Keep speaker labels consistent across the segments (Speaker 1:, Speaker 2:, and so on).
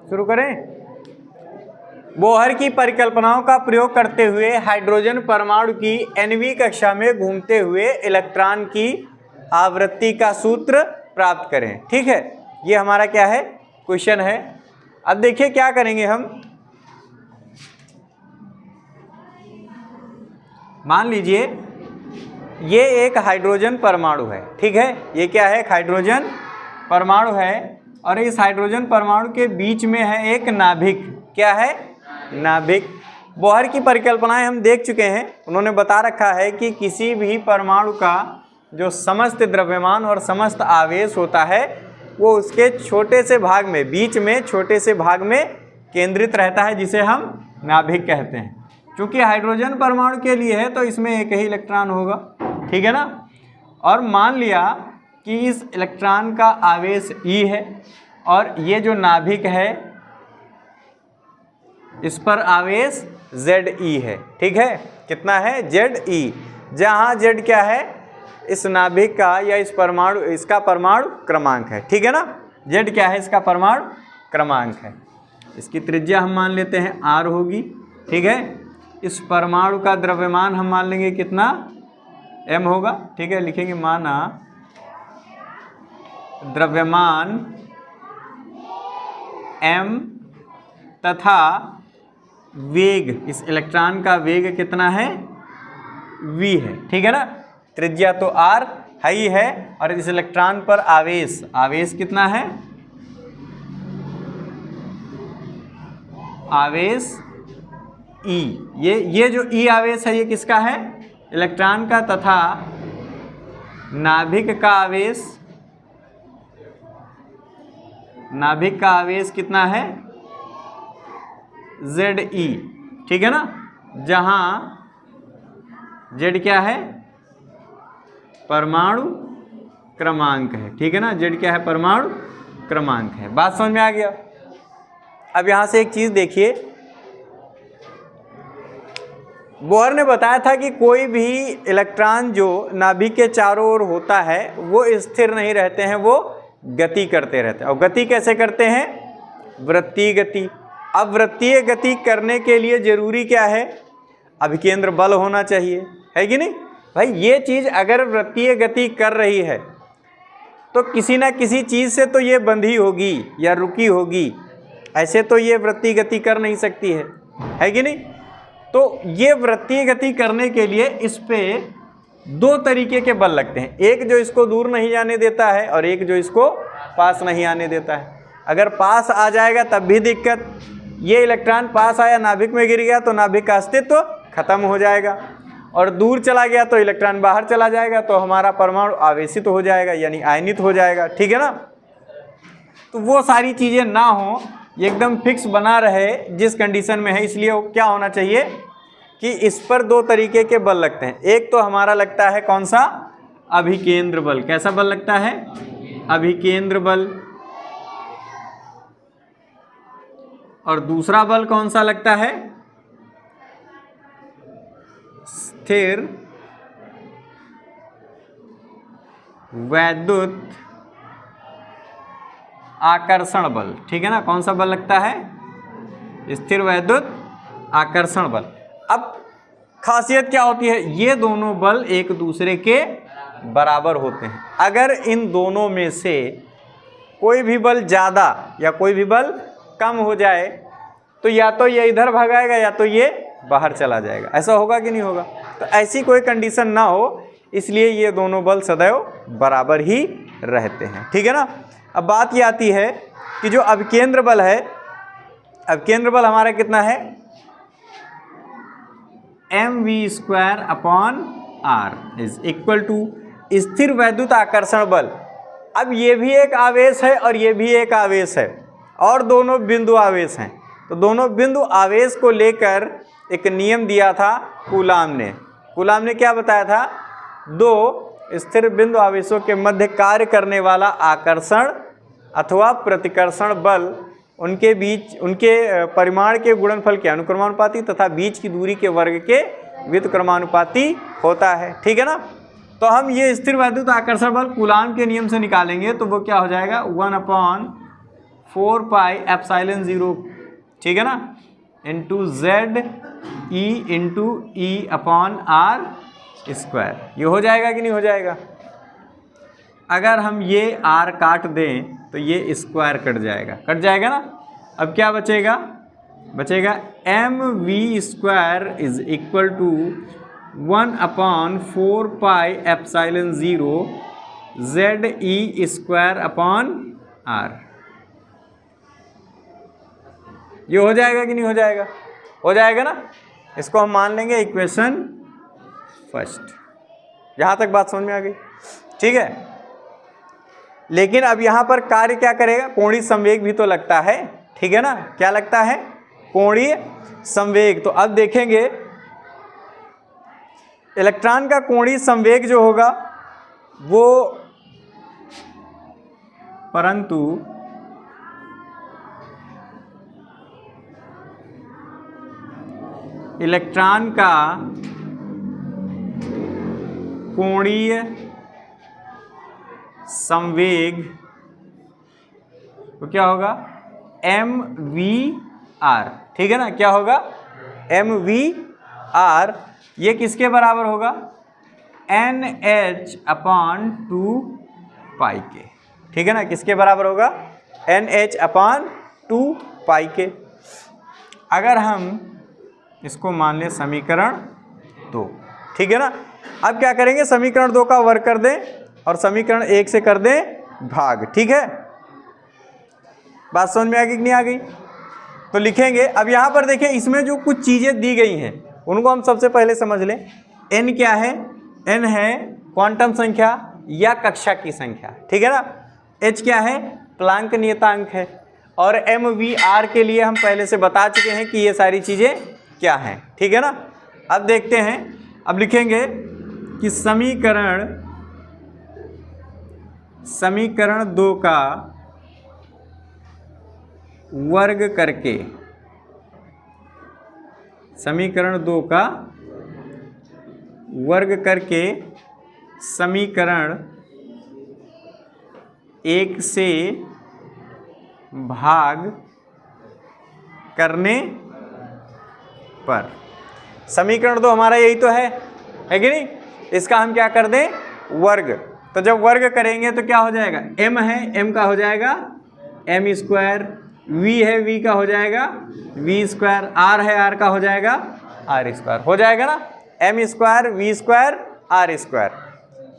Speaker 1: शुरू करें। बोहर की परिकल्पनाओं का प्रयोग करते हुए हाइड्रोजन परमाणु की nवीं कक्षा में घूमते हुए इलेक्ट्रॉन की आवृत्ति का सूत्र प्राप्त करें। ठीक है, ये हमारा क्या है, क्वेश्चन है। अब देखिए क्या करेंगे हम। मान लीजिए ये एक हाइड्रोजन परमाणु है। ठीक है, ये क्या है, हाइड्रोजन परमाणु है और इस हाइड्रोजन परमाणु के बीच में है एक नाभिक। क्या है, नाभिक। बोहर की परिकल्पनाएं हम देख चुके हैं। उन्होंने बता रखा है कि किसी भी परमाणु का जो समस्त द्रव्यमान और समस्त आवेश होता है वो उसके छोटे से भाग में, बीच में छोटे से भाग में केंद्रित रहता है, जिसे हम नाभिक कहते हैं। क्योंकि हाइड्रोजन परमाणु के लिए है तो इसमें एक ही इलेक्ट्रॉन होगा। ठीक है ना। और मान लिया कि इस इलेक्ट्रॉन का आवेश E है और ये जो नाभिक है इस पर आवेश Ze है। ठीक है, कितना है, Ze, जहाँ Z क्या है, इस नाभिक का या इस परमाणु, इसका परमाणु क्रमांक है। ठीक है ना, Z क्या है, इसका परमाणु क्रमांक है। इसकी त्रिज्या हम मान लेते हैं R होगी। ठीक है, इस परमाणु का द्रव्यमान हम मान लेंगे कितना, M होगा। ठीक है, लिखेंगे माना द्रव्यमान M तथा वेग, इस इलेक्ट्रॉन का वेग कितना है, v है। ठीक है ना, त्रिज्या तो r है ही है और इस इलेक्ट्रॉन पर आवेश, आवेश कितना है, आवेश E। ये जो E आवेश है ये किसका है, इलेक्ट्रॉन का, तथा नाभिक का आवेश, नाभिक का आवेश कितना है, Ze। ठीक है ना, जहां Z क्या है, परमाणु क्रमांक है। ठीक है ना, Z क्या है, परमाणु क्रमांक है। बात समझ में आ गया। अब यहां से एक चीज देखिए, बोहर ने बताया था कि कोई भी इलेक्ट्रॉन जो नाभिक के चारों ओर होता है वो स्थिर नहीं रहते हैं, वो गति करते रहते हैं। और गति कैसे करते हैं, वृत्तीय गति। अब वृत्तीय गति करने के लिए जरूरी क्या है, अभिकेंद्र बल होना चाहिए, है कि नहीं भाई। ये चीज अगर वृत्तीय गति कर रही है तो किसी ना किसी चीज से तो ये बंधी होगी या रुकी होगी, ऐसे तो ये वृत्तीय गति कर नहीं सकती है कि नहीं। तो ये वृत्तीय गति करने के लिए इस पे दो तरीके के बल लगते हैं, एक जो इसको दूर नहीं जाने देता है और एक जो इसको पास नहीं आने देता है। अगर पास आ जाएगा तब भी दिक्कत, ये इलेक्ट्रॉन पास आया, नाभिक में गिर गया तो नाभिक का अस्तित्व खत्म हो जाएगा, और दूर चला गया तो इलेक्ट्रॉन बाहर चला जाएगा तो हमारा परमाणु आवेशित हो जाएगा, यानी आयनित हो जाएगा। ठीक है ना। तो वो सारी चीज़ें ना हो, एकदम फिक्स बना रहे जिस कंडीशन में है, इसलिए क्या होना चाहिए कि इस पर दो तरीके के बल लगते हैं। एक तो हमारा लगता है कौन सा, अभिकेंद्र बल। कैसा बल लगता है, अभिकेंद्र बल। और दूसरा बल कौन सा लगता है, स्थिर वैद्युत आकर्षण बल। ठीक है ना, कौन सा बल लगता है, स्थिर वैद्युत आकर्षण बल। अब खासियत क्या होती है, ये दोनों बल एक दूसरे के बराबर होते हैं। अगर इन दोनों में से कोई भी बल ज़्यादा या कोई भी बल कम हो जाए तो या तो ये इधर भगाएगा या तो ये बाहर चला जाएगा। ऐसा होगा कि नहीं होगा। तो ऐसी कोई कंडीशन ना हो, इसलिए ये दोनों बल सदैव बराबर ही रहते हैं। ठीक है ना। अब बात ये आती है कि जो अभिकेंद्र बल है, अभिकेंद्र बल हमारा कितना है, mv²/r इज इक्वल टू स्थिर वैद्युत आकर्षण बल। अब ये भी एक आवेश है और ये भी एक आवेश है और दोनों बिंदु आवेश हैं। तो दोनों बिंदु आवेश को लेकर एक नियम दिया था कूलाम ने। कूलाम ने क्या बताया था, दो स्थिर बिंदु आवेशों के मध्य कार्य करने वाला आकर्षण अथवा प्रतिकर्षण बल उनके बीच, उनके परिमाण के गुणनफल के अनुक्रमानुपाती तथा बीच की दूरी के वर्ग के व्युत्क्रमानुपाती होता है। ठीक है ना। तो हम ये स्थिर वैद्युत आकर्षण बल कूलाम के नियम से निकालेंगे तो वो क्या हो जाएगा, 1/4 4 पाई एप्सिलॉन 0, ठीक है ना, into Z E into E upon R square. ये हो जाएगा कि नहीं हो जाएगा? अगर हम ये r काट दें तो ये स्क्वायर कट जाएगा ना। अब क्या बचेगा? बचेगा M V square is equal to 1/4 pi epsilon 0 Z E square upon R. ये हो जाएगा कि नहीं हो जाएगा? हो जाएगा ना। इसको हम मान लेंगे इक्वेशन फर्स्ट। यहां तक बात समझ में आ गई? ठीक है। लेकिन अब यहां पर कार्य क्या करेगा? कोणीय संवेग भी तो लगता है, ठीक है ना। क्या लगता है? कोणीय संवेग। तो अब देखेंगे इलेक्ट्रॉन का कोणीय संवेग जो होगा वो, परंतु इलेक्ट्रॉन का कोणीय संवेग तो क्या होगा? एम वी आर, ठीक है ना। क्या होगा? M V R. ये किसके बराबर होगा? एन एच अपॉन 2 पाई के, ठीक है ना। किसके बराबर होगा? एन एच अपॉन 2 पाई के। अगर हम इसको मान लें समीकरण 2, ठीक है ना। अब क्या करेंगे? समीकरण 2 का वर्ग कर दें और समीकरण 1 से कर दें भाग, ठीक है। बात समझ में आ गई कि नहीं आ गई? तो लिखेंगे। अब यहां पर देखिए, इसमें जो कुछ चीजें दी गई हैं उनको हम सबसे पहले समझ लें। n क्या है? n है क्वांटम संख्या या कक्षा की संख्या, ठीक है ना। h क्या है? प्लांक नियतांक है। और एम वी आर के लिए हम पहले से बता चुके हैं कि ये सारी चीजें क्या हैं, ठीक है ना। अब देखते हैं। अब लिखेंगे कि समीकरण 2 का वर्ग करके, समीकरण 2 का वर्ग करके समीकरण 1 से भाग करने पर, समीकरण 2 हमारा यही तो है कि नहीं। इसका हम क्या कर दें? वर्ग। तो जब वर्ग करेंगे तो क्या हो जाएगा? m है, m का हो जाएगा m स्क्वायर, v है, v का हो जाएगा v स्क्वायर, r है, r का हो जाएगा r स्क्वायर। हो जाएगा ना। m square v square r square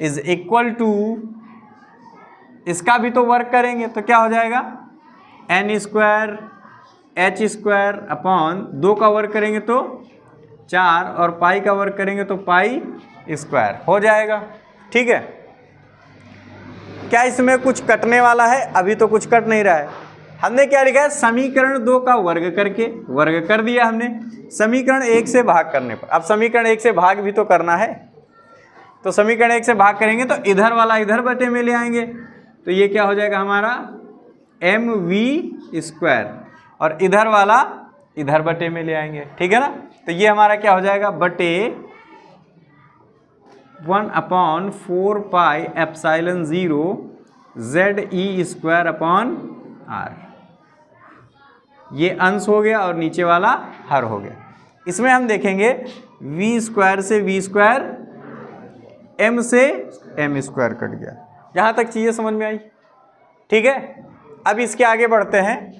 Speaker 1: is equal to, इसका भी तो वर्ग करेंगे तो क्या हो जाएगा? n square h square upon 2 का वर्ग करेंगे तो 4 और पाई का वर्ग करेंगे तो पाई स्क्वायर हो जाएगा, ठीक है। क्या इसमें कुछ कटने वाला है? अभी तो कुछ कट नहीं रहा है। हमने क्या लिखा है? समीकरण 2 का वर्ग करके, वर्ग कर दिया हमने समीकरण 1 से भाग करने पर। अब समीकरण 1 से भाग भी तो करना है, तो समीकरण 1 से भाग करेंगे तो इधर वाला इधर बटे में ले आएंगे, तो ये क्या हो जाएगा हमारा? एम वी स्क्वायर, और इधर वाला इधर बटे में ले आएंगे, ठीक है ना। तो ये हमारा क्या हो जाएगा? बटे 1/4 pi epsilon 0 Z E square upon R. ये अंश हो गया और नीचे वाला हर हो गया। इसमें हम देखेंगे v स्क्वायर से v स्क्वायर, m से m स्क्वायर कट गया। यहां तक चीजें समझ में आई, ठीक है। अब इसके आगे बढ़ते हैं,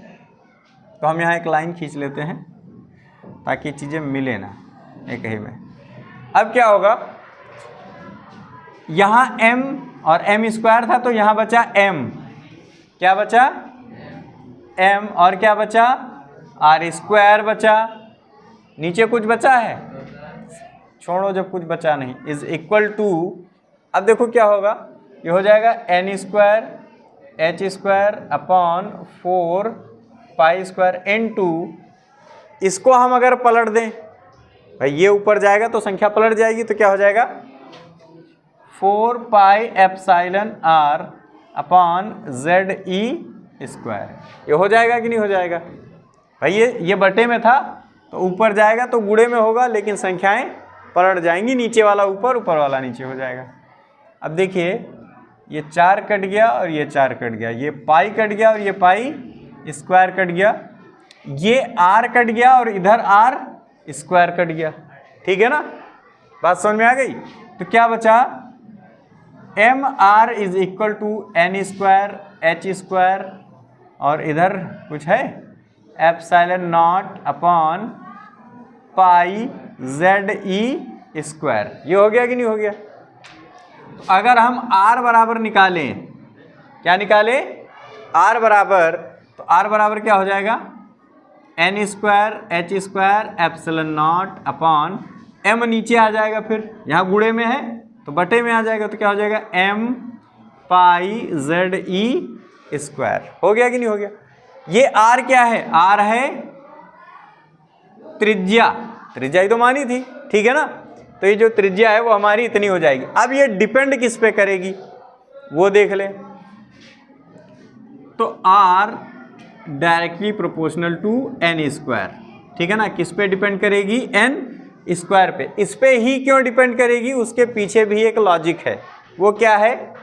Speaker 1: तो हम यहाँ एक लाइन खींच लेते हैं ताकि चीजें मिले ना एक ही में। अब क्या होगा? यहाँ m और m स्क्वायर था तो यहाँ बचा m, क्या बचा? m, और क्या बचा? r स्क्वायर बचा। नीचे कुछ बचा है? छोड़ो, जब कुछ बचा नहीं, इज इक्वल टू, अब देखो क्या होगा? ये हो जाएगा n square h square upon 4 pi square into, इसको हम अगर पलट दें, भाई ये ऊपर जाएगा तो संख्या पलट जाएगी, तो क्या हो जाएगा? 4 pi epsilon r upon Z E square. ये हो जाएगा कि नहीं हो जाएगा? भाई ये बटे में था तो ऊपर जाएगा तो गुणे में होगा, लेकिन संख्याएं पलट जाएंगी, नीचे वाला ऊपर, ऊपर वाला नीचे हो जाएगा। अब देखिए, ये 4 कट गया और ये 4 कट गया, ये पाई कट गया और ये पाई स्क्वायर कट गया, ये r कट गया और इधर r स्क्वायर कट गया, ठीक है ना, बात समझ में आ गई। तो क्या बचा, M R is equal to N square H square और इधर कुछ है epsilon not upon pi Z E square. ये हो गया कि नहीं हो गया। तो अगर हम r बराबर निकालें, क्या निकालें, r बराबर, तो r बराबर क्या हो जाएगा, N square H square epsilon not upon m नीचे आ जाएगा, फिर यहाँ गुणे में है तो बटे में आ जाएगा, तो क्या हो जाएगा m pi Z E square. हो गया कि नहीं हो गया। ये r क्या है, r है त्रिज्या, त्रिज्या ही तो मानी थी, ठीक है ना। तो ये जो त्रिज्या है वो हमारी इतनी हो जाएगी। अब ये डिपेंड किस पे करेगी वो देख ले। तो r directly proportional to N square, ठीक है ना। किस पे डिपेंड करेगी, एन स्क्वायर पे। इस पे ही क्यों डिपेंड करेगी, उसके पीछे भी एक लॉजिक है। वो क्या है,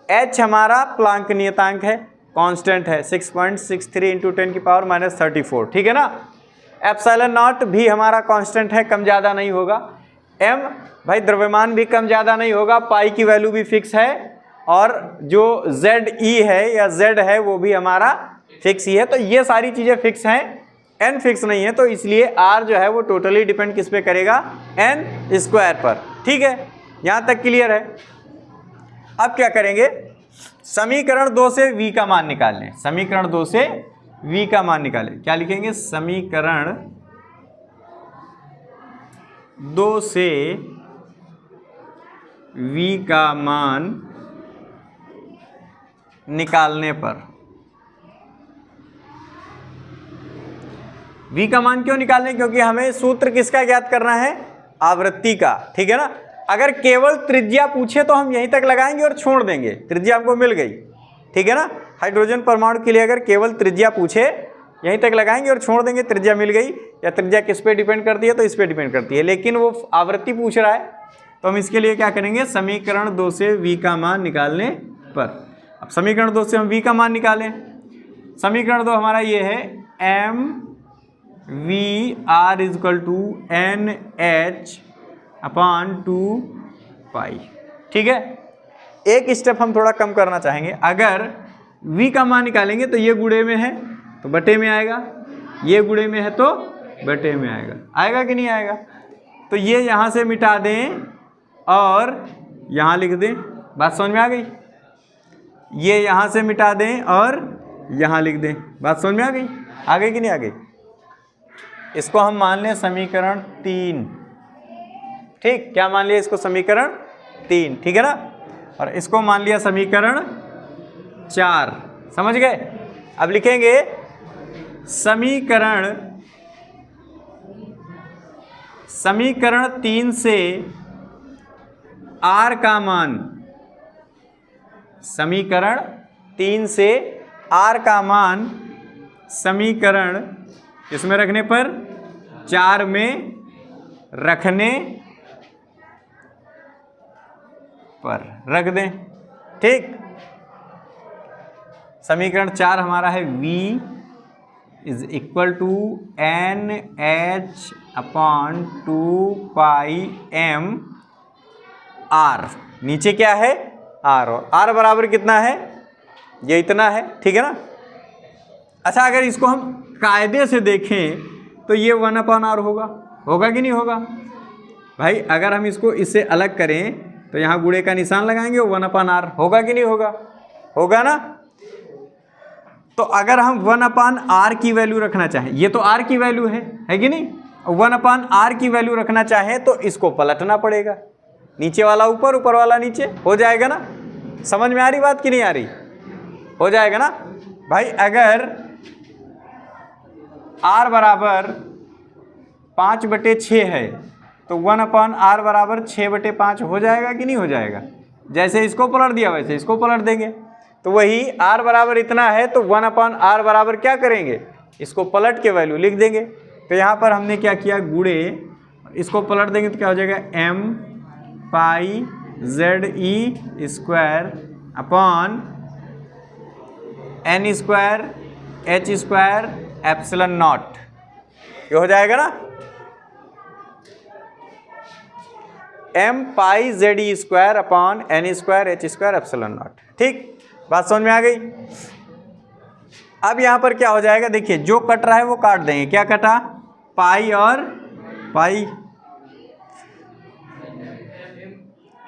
Speaker 1: h हमारा प्लांक नियतांक है, कांस्टेंट है 6.63 इंटू 10⁻⁻34, ठीक है ना। एप्सिलॉन नॉट भी हमारा कांस्टेंट है, कम ज़्यादा नहीं होगा। m भाई द्रव्यमान भी कम ज़्यादा नहीं होगा, पाई की वैल्यू भी फिक्स है, और जो जेड ई है या जेड है वो भी हमारा फिक्स ही है। तो ये सारी चीज़ें फिक्स हैं, n फिक्स नहीं है, तो इसलिए r जो है वो टोटली डिपेंड किस पे करेगा, n स्क्वायर पर, ठीक है। यहाँ तक क्लियर है। अब क्या करेंगे, समीकरण 2 से v का मान निकाल लें। समीकरण 2 से v का मान निकालें, क्या लिखेंगे, समीकरण 2 से v का मान निकालने पर, v का मान क्यों निकालने, क्योंकि हमें सूत्र किसका ज्ञात करना है, आवृत्ति का, ठीक है ना। अगर केवल त्रिज्या पूछे तो हम यहीं तक लगाएंगे और छोड़ देंगे, त्रिज्या हमको मिल गई, ठीक है ना। हाइड्रोजन परमाणु के लिए अगर केवल त्रिज्या पूछे यहीं तक लगाएंगे और छोड़ देंगे, त्रिज्या मिल गई। या त्रिज्या किस पे डिपेंड करती है, तो इस पे डिपेंड करती है, लेकिन वो आवृत्ति पूछ रहा है, तो हम इसके लिए क्या करेंगे, समीकरण 2 से v का मान निकालने पर। अब समीकरण 2 से हम v का मान निकालें। समीकरण 2 हमारा ये है, m v r is equal to N H upon 2 pi, ठीक है। एक स्टेप हम थोड़ा कम करना चाहेंगे। अगर v का मान निकालेंगे तो ये गुणे में है तो बटे में आएगा, ये गुणे में है तो बटे में आएगा, आएगा कि नहीं आएगा। तो ये यहाँ से मिटा दें और यहाँ लिख दें, बात समझ में आ गई। ये यहाँ से मिटा दें और यहाँ लिख दें, बात समझ में आ गई कि नहीं आ गई। इसको हम मान लें समीकरण 3, ठीक, क्या मान लिया इसको, समीकरण 3, ठीक है ना। और इसको मान लिया समीकरण 4, समझ गए। अब लिखेंगे समीकरण 3 से r का मान, समीकरण 3 से r का मान समीकरण इसमें रखने पर 4 में रखने पर रख दें, ठीक। समीकरण 4 हमारा है v is equal to N H upon 2 pi m r, नीचे क्या है r, और r बराबर कितना है, ये इतना है, ठीक है ना। अच्छा, अगर इसको हम कायदे से देखें तो ये 1/r होगा कि नहीं होगा भाई। अगर हम इसको इससे अलग करें तो यहाँ गुणे का निशान लगाएंगे, 1/r होगा कि नहीं होगा, होगा ना। तो अगर हम 1/r की वैल्यू रखना चाहें, ये तो r की वैल्यू है कि नहीं, 1/r की वैल्यू रखना चाहें तो इसको पलटना पड़ेगा, नीचे वाला ऊपर, ऊपर वाला नीचे, हो जाएगा ना। समझ में आ रही बात कि नहीं आ रही, हो जाएगा ना भाई। अगर r बराबर 5/6 है तो 1/r बराबर 6/5 हो जाएगा कि नहीं हो जाएगा। जैसे इसको पलट दिया वैसे इसको पलट देंगे, तो वही r बराबर इतना है तो 1/r बराबर क्या करेंगे, इसको पलट के वैल्यू लिख देंगे। तो यहाँ पर हमने क्या किया, गुणे, इसको पलट देंगे तो क्या हो जाएगा, m pi Z E square upon n square H square epsilon naught, ये हो जाएगा ना m pi Z E square upon N square H square epsilon naught. ठीक, बात समझ में आ गई। अब यहां पर क्या हो जाएगा, देखिए जो कट रहा है वो काट देंगे। क्या कटा, पाई और पाई,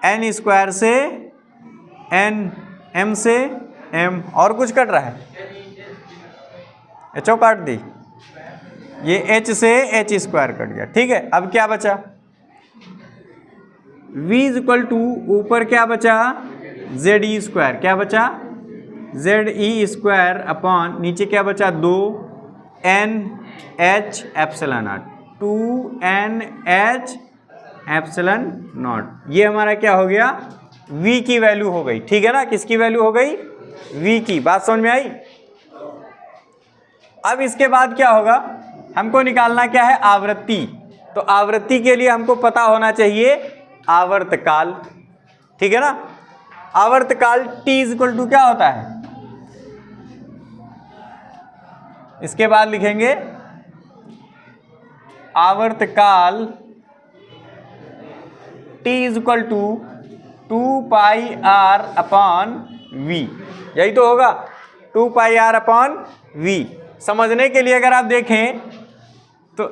Speaker 1: एन स्क्वायर से एन, एम से एम, और कुछ कट रहा है, एचओ काट दी, ये एच से एच स्क्वायर कट गया। ठीक है, अब क्या बचा, v इज इक्वल टू ऊपर क्या बचा, जेड ई स्क्वायर, क्या बचा जेड ई स्क्वायर अपॉन नीचे क्या बचा 2 N H epsilon naught, 2 N H epsilon naught. ये हमारा क्या हो गया, v की वैल्यू हो गई। ठीक है ना, किसकी वैल्यू हो गई, v की। बात समझ में आई। अब इसके बाद क्या होगा, हमको निकालना क्या है, आवृत्ति। तो आवृत्ति के लिए हमको पता होना चाहिए आवर्तकाल। ठीक है ना, आवर्तकाल t इज इक्वल टू क्या होता है, इसके बाद लिखेंगे आवर्तकाल t is equal to 2 pi R upon v, यही तो होगा 2 पाई आर अपॉन v। समझने के लिए अगर आप देखें तो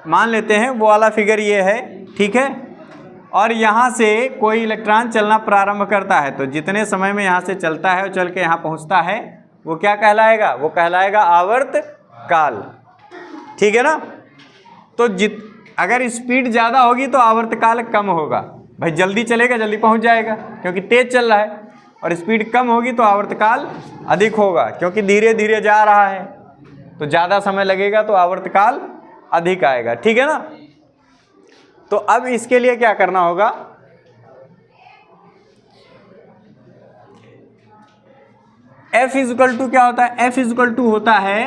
Speaker 1: मान लेते हैं वो वाला फिगर ये है, ठीक है, और यहाँ से कोई इलेक्ट्रॉन चलना प्रारंभ करता है तो जितने समय में यहाँ से चलता है और चल के यहाँ पहुँचता है वो क्या कहलाएगा, वो कहलाएगा आवर्त काल। ठीक है ना, तो अगर स्पीड ज़्यादा होगी तो आवर्तकाल कम होगा। भाई जल्दी चलेगा जल्दी पहुँच जाएगा क्योंकि तेज चल रहा है, और स्पीड कम होगी तो आवर्तकाल अधिक होगा क्योंकि धीरे धीरे जा रहा है, तो ज़्यादा समय लगेगा तो आवर्तकाल अधिक आएगा। ठीक है ना, तो अब इसके लिए क्या करना होगा, F इज इक्वल टू क्या होता है, F इज इक्वल टू होता है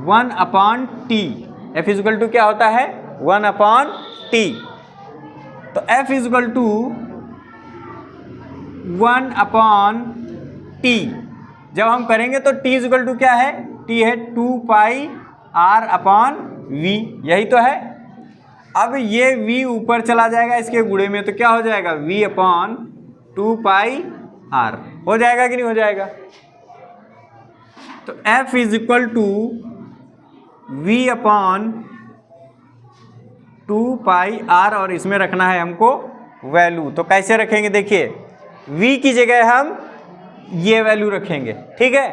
Speaker 1: 1 upon T. F is equal to क्या होता है, 1 अपॉन टी। तो F is equal to 1 upon T जब हम करेंगे तो T इज इक्वल टू क्या है, T है 2 पाई R अपॉन V, यही तो है। अब ये v ऊपर चला जाएगा इसके गुणे में तो क्या हो जाएगा, v अपॉन 2 पाई r हो जाएगा कि नहीं हो जाएगा। तो f is equal to v upon 2 pi r, और इसमें रखना है हमको वैल्यू। तो कैसे रखेंगे, देखिए v की जगह हम ये वैल्यू रखेंगे। ठीक है,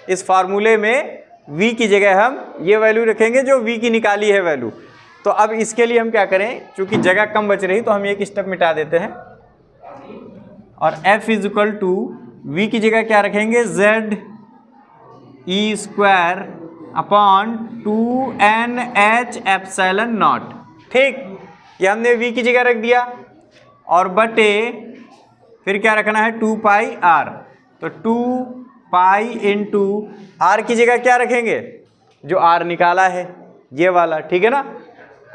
Speaker 1: इस फार्मूले में v की जगह हम ये वैल्यू रखेंगे जो v की निकाली है वैल्यू। तो अब इसके लिए हम क्या करें, चूंकि जगह कम बच रही तो हम एक स्टेप मिटा देते हैं और f is equal to V की जगह क्या रखेंगे, Z E square upon 2NH epsilon naught. ठीक, ये हमने v की जगह रख दिया और बटे फिर क्या रखना है 2 पाई r। तो 2 पाई इंटू r की जगह क्या रखेंगे, जो r निकाला है ये वाला। ठीक है ना,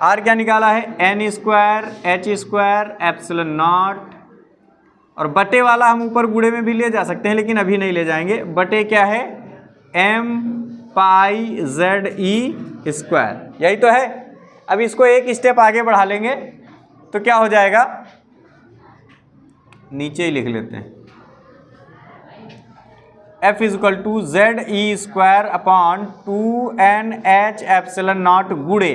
Speaker 1: r क्या निकाला है, n square h square epsilon not, और बटे वाला हम ऊपर गुणे में भी ले जा सकते हैं लेकिन अभी नहीं ले जाएंगे। बटे क्या है, m pi Z E square, यही तो है। अब इसको एक स्टेप आगे बढ़ा लेंगे तो क्या हो जाएगा, नीचे ही लिख लेते हैं, f is equal to Z E square upon 2NH epsilon naught गुणे,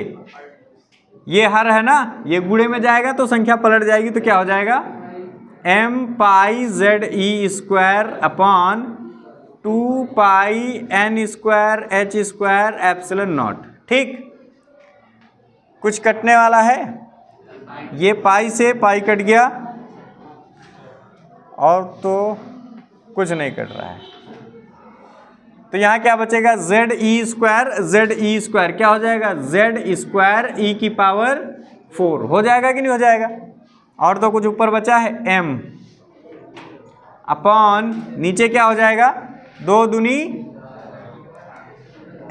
Speaker 1: ये हर है ना, ये गुणे में जाएगा तो संख्या पलट जाएगी तो क्या हो जाएगा, m pi Z E square upon 2 पाई n square h square epsilon naught. ठीक, कुछ कटने वाला है, ये पाई से पाई कट गया और तो कुछ नहीं कट रहा है, तो यहाँ क्या बचेगा, जेड ई स्क्वायर क्या हो जाएगा, जेड स्क्वायर ई की पावर 4 हो जाएगा कि नहीं हो जाएगा। और तो कुछ ऊपर बचा है m अपॉन नीचे क्या हो जाएगा, 2 दूनी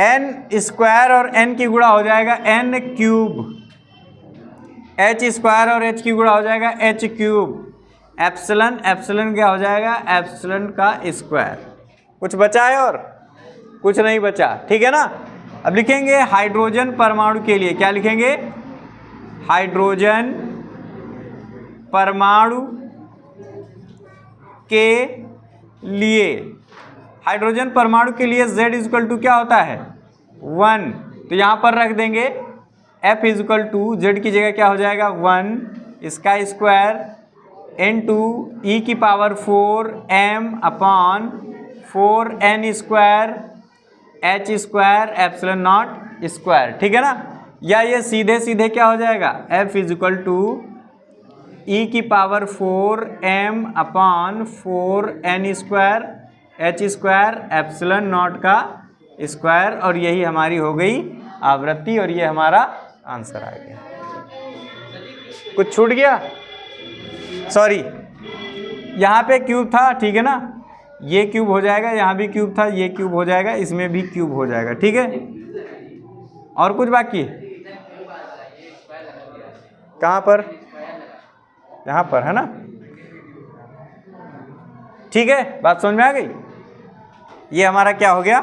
Speaker 1: n स्क्वायर और n की गुणा हो जाएगा n क्यूब, h स्क्वायर और h की गुणा हो जाएगा h क्यूब, एप्सिलॉन क्या हो जाएगा, एप्सिलॉन का स्क्वायर। कुछ बचा है और कुछ नहीं बचा, ठीक है ना। अब लिखेंगे हाइड्रोजन परमाणु के लिए, क्या लिखेंगे, हाइड्रोजन परमाणु के लिए, हाइड्रोजन परमाणु के लिए Z इक्वल टू क्या होता है 1, तो यहाँ पर रख देंगे F इक्वल टू Z की जगह क्या हो जाएगा 1 इसका स्क्वायर इनटू e की power 4 m upon 4n square h square epsilon not square, ठीक है ना। या ये सीधे सीधे क्या हो जाएगा F इक्वल टू e की power 4 m upon 4n square h square epsilon not का स्क्वायर, और यही हमारी हो गई आवृत्ति और ये हमारा आंसर आ गया। कुछ छूट गया, सॉरी, यहाँ पे क्यूब था, ठीक है ना, ये क्यूब हो जाएगा, यहाँ भी क्यूब था, ये क्यूब हो जाएगा, इसमें भी क्यूब हो जाएगा, ठीक है। और कुछ बाकी, कहाँ पर, यहाँ पर है ना, ठीक है, बात समझ में आ गई। ये हमारा क्या हो गया,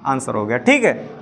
Speaker 1: आंसर हो गया, ठीक है।